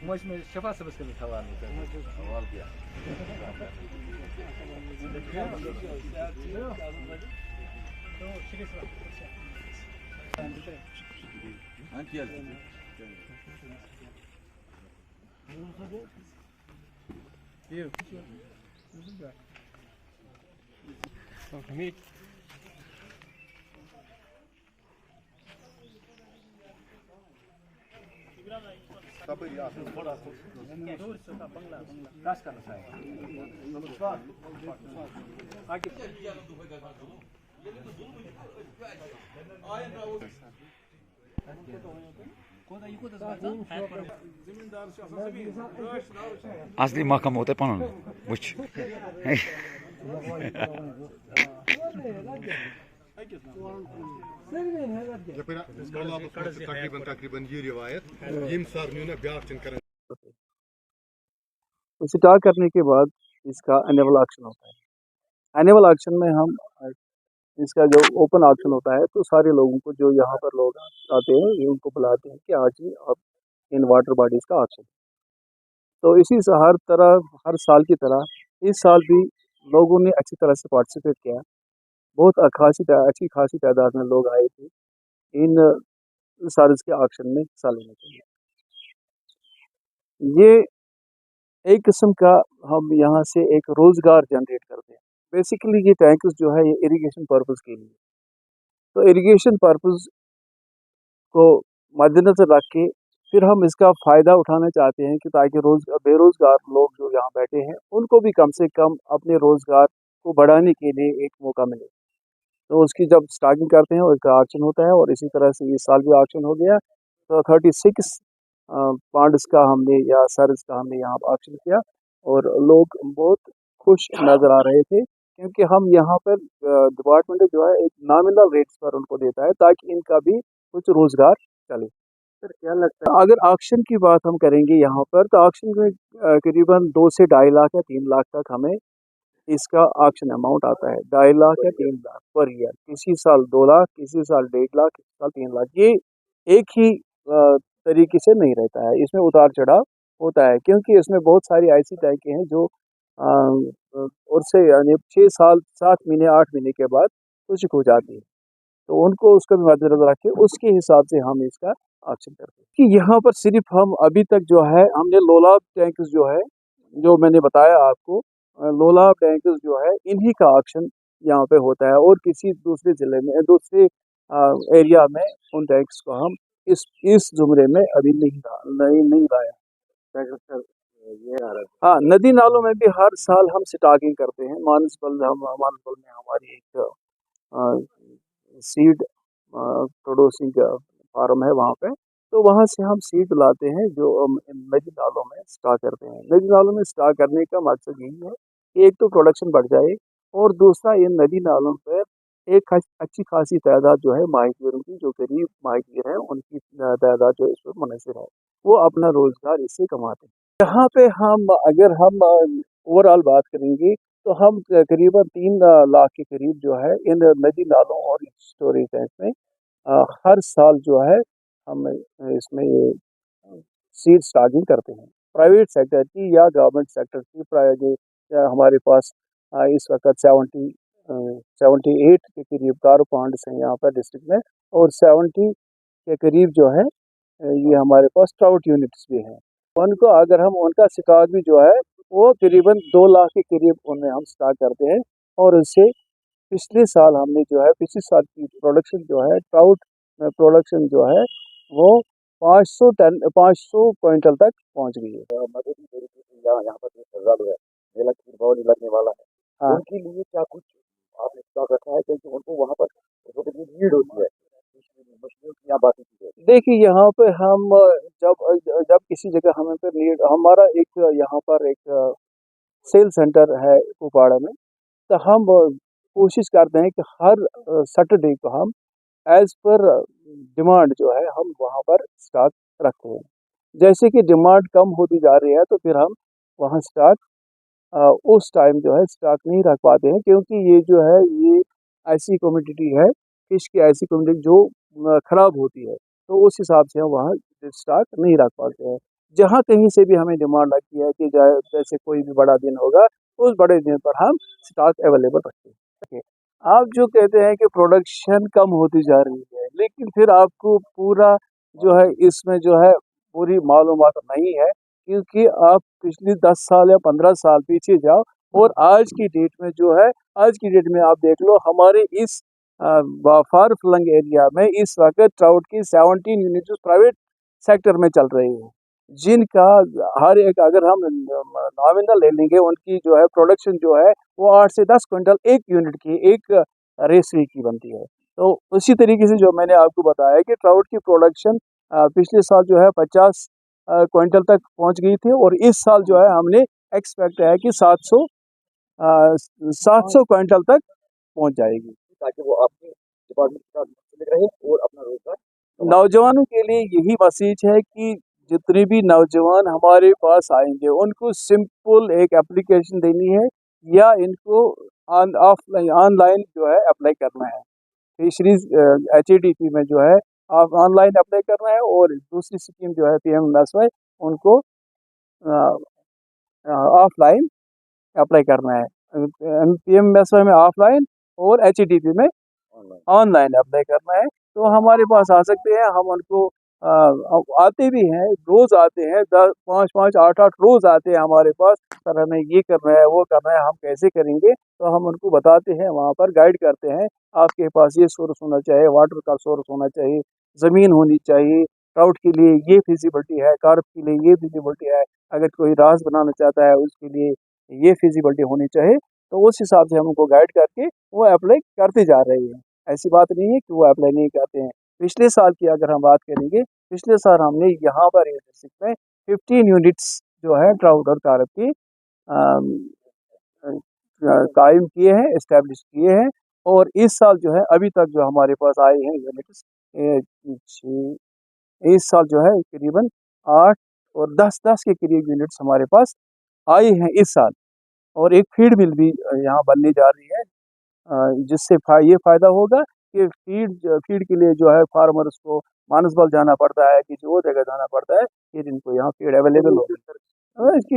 Umaş mı şefa sebesini tavan tavan diye. Hangi yer? Asli makam होते पण बुच तकरीबन ये रिवायत यम सर न्यू ब्याक कर स्टार्ट करने के बाद इसका एनुअल ऑक्शन होता है। एनुअल ऑक्शन में हम इसका जो ओपन ऑक्शन होता है तो सारे लोगों को जो यहाँ पर लोग आते हैं ये उनको बुलाते हैं कि आज ही आप इन वाटर बॉडीज़ का ऑक्शन। तो इसी से हर साल की तरह इस साल भी लोगों ने अच्छी तरह से पार्टिसिपेट किया। बहुत अच्छी खासी तादाद में लोग आए थे इन सार्स के ऑक्शन में हिस्सा लेने के लिए। ये एक किस्म का हम यहाँ से एक रोज़गार जनरेट करते हैं। बेसिकली ये टैंक्स जो है ये इरिगेशन पर्पज़ के लिए, तो इरिगेशन पर्पज़ को मद्देनज़र रख के फिर हम इसका फ़ायदा उठाना चाहते हैं कि ताकि बेरोज़गार लोग जो यहाँ बैठे हैं उनको भी कम से कम अपने रोज़गार को बढ़ाने के लिए एक मौका मिले। तो उसकी जब स्टार्टिंग करते हैं उसका ऑक्शन होता है और इसी तरह से इस साल भी ऑक्शन हो गया। तो 36 पॉन्ड्स का हमने या सर्स का हमने यहाँ ऑक्शन किया और लोग बहुत खुश नज़र आ रहे थे क्योंकि हम यहाँ पर डिपार्टमेंट जो है एक नॉमिनल रेट्स पर उनको देता है ताकि इनका भी कुछ रोज़गार चले। सर क्या लगता है अगर ऑक्शन की बात हम करेंगे यहाँ पर तो ऑक्शन में करीबन 2 से 2.5 लाख या 3 लाख तक हमें इसका ऑक्शन अमाउंट आता है। 2.5 लाख या 3 लाख पर ईयर, किसी साल 2 लाख, किसी साल 1.5 लाख, किसी साल 3 लाख। ये एक ही तरीके से नहीं रहता है, इसमें उतार चढ़ाव होता है क्योंकि इसमें बहुत सारी ऐसी टैंकें हैं जो और से यानी 6 साल 7 महीने 8 महीने के बाद खुश्क हो जाती है। तो उनको उसका भी मद्देनजर रख के उसके हिसाब से हम इसका ऑक्शन करते हैं कि यहाँ पर सिर्फ हम अभी तक जो है हमने लोलाब टैंक्स जो है जो मैंने बताया आपको, लोलाब टैंक्स जो है इन्हीं का ऑक्शन यहाँ पे होता है और किसी दूसरे ज़िले में दूसरे एरिया में उन टैंक्स को हम इस ज़ुमरे में अभी नहीं लाया। हाँ, नदी नालों में भी हर साल हम स्टॉकिंग करते हैं। मानसबल में हमारी एक सीड प्रोड्यूसिंग फार्म है वहाँ पे, तो वहाँ से हम सीड लाते हैं जो नदी नालों में स्टॉक करते हैं। नदी नालों में स्टॉक करने का मकसद यही है कि एक तो प्रोडक्शन बढ़ जाए और दूसरा इन नदी नालों पर एक अच्छी खासी तादाद जो है माहिगीरों की, जो गरीब माहिगीर हैं उनकी तादाद जो इस पर मुनहसर है, वो अपना रोज़गार इससे कमाते हैं। यहाँ पे अगर हम ओवरऑल बात करेंगे तो हम करीबन 3 लाख के करीब जो है इन नदी नालों और स्टोरेज टैंक में हर साल जो है हम इसमें ये सीड स्टॉकिंग करते हैं। प्राइवेट सेक्टर की या गवर्नमेंट सेक्टर की हमारे पास इस वक्त 78 के करीब कार पॉन्ड्स हैं यहाँ पर डिस्ट्रिक्ट में और 70 के करीब जो है ये हमारे पास ट्राउट यूनिट्स भी हैं। उनको अगर हम उनका स्टॉक भी जो है वो करीबन 2 लाख के करीब उनमें हम स्टॉक करते हैं और उससे पिछले साल हमने जो है पिछले साल की प्रोडक्शन जो है ट्राउट प्रोडक्शन जो है वो 500 क्विंटल तक पहुंच गई है। यहाँ पर श्रद्धालु है, मेला की बहुत लगने वाला है। हाँ, उनके लिए क्या कुछ आपने स्टॉक रखा है क्योंकि उनको वहाँ पर भीड़ होती है? देखिए यहाँ पे हम जब किसी जगह हमें पर नीड, हमारा एक यहाँ पर एक सेल सेंटर है कुपवाड़ा में, तो हम कोशिश करते हैं कि हर सैटरडे को हम एज पर डिमांड जो है हम वहाँ पर स्टॉक रखते हैं। जैसे कि डिमांड कम होती जा रही है तो फिर हम वहाँ स्टॉक उस टाइम जो है स्टॉक नहीं रख पाते हैं क्योंकि ये जो है ये ऐसी कम्युनिटी है, फिश की ऐसी कम्युनिटी जो ख़राब होती है, तो उस हिसाब से हम वहाँ स्टॉक नहीं रख पाते हैं। जहाँ कहीं से भी हमें डिमांड आती है कि जैसे कोई भी बड़ा दिन होगा, उस बड़े दिन पर हम स्टॉक अवेलेबल रखते हैं। ठीक है। आप जो कहते हैं कि प्रोडक्शन कम होती जा रही है, लेकिन फिर आपको पूरा जो है इसमें जो है पूरी मालूमात नहीं है, क्योंकि आप पिछले 10 साल या 15 साल पीछे जाओ और आज की डेट में जो है, आज की डेट में आप देख लो हमारे इस फार फ्लंग एरिया में इस वक्त ट्राउट की 17 यूनिट प्राइवेट सेक्टर में चल रही है, जिनका हर एक अगर हम नॉमिनल ले लेंगे उनकी जो है प्रोडक्शन जो है वो 8 से 10 क्विंटल एक यूनिट की एक रेसरी की बनती है। तो उसी तरीके से जो मैंने आपको बताया कि ट्राउट की प्रोडक्शन पिछले साल जो है 50 क्विंटल तक पहुंच गई थी और इस साल जो है हमने एक्सपेक्ट है कि 700 क्विंटल तक पहुंच जाएगी, ताकि वो आपके डिपार्टमेंट के साथ मुंसलिक रहे और अपना रोजगार नौजवानों के लिए यही मैसेज है कि जितने भी नौजवान हमारे पास आएंगे उनको सिंपल एक एप्लीकेशन देनी है या इनको ऑफलाइन ऑनलाइन जो है अप्लाई करना है। फिशरीज HADP में जो है आप ऑनलाइन अप्लाई करना है और दूसरी स्कीम जो है PMMSY उनको ऑफलाइन अप्लाई करना है। PMMSY में ऑफलाइन और HADP में ऑनलाइन अप्लाई करना है। तो हमारे पास आ सकते हैं, हम उनको आते भी हैं, रोज़ आते हैं, 10 5-5 8-8 रोज़ आते हैं हमारे पास, सर हमें ये करना है वो करना है, हम कैसे करेंगे, तो हम उनको बताते हैं, वहाँ पर गाइड करते हैं। आपके पास ये सोर्स होना चाहिए, वाटर का सोर्स होना चाहिए, ज़मीन होनी चाहिए, ट्राउट के लिए ये फिजिबिलिटी है, कार्प के लिए ये फिजिबिलिटी है, अगर कोई रास बनाना चाहता है उसके लिए ये फिजिबिलिटी होनी चाहिए। तो उस हिसाब से हम उनको गाइड करके वो अप्लाई करते जा रहे हैं। ऐसी बात नहीं है कि वो अप्लाई नहीं करते हैं। पिछले साल की अगर हम बात करेंगे, पिछले साल हमने यहाँ पर इस डिस्ट्रिक्ट में 15 यूनिट्स जो है ट्राउट और कार्प की कायम किए हैं, इस्टेब्लिश किए हैं और इस साल जो है अभी तक जो हमारे पास आए हैं यूनिट्स इस साल जो है करीबन 8 और 10 के करीब यूनिट्स हमारे पास आए हैं इस साल। और एक फीड मिल भी यहाँ बनने जा रही है, जिससे ये फ़ायदा होगा कि फीड के लिए जो है फार्मर्स को मानसबल जाना पड़ता है, किसी और जगह जाना पड़ता है, फिर इनको यहाँ फीड अवेलेबल हो इसकी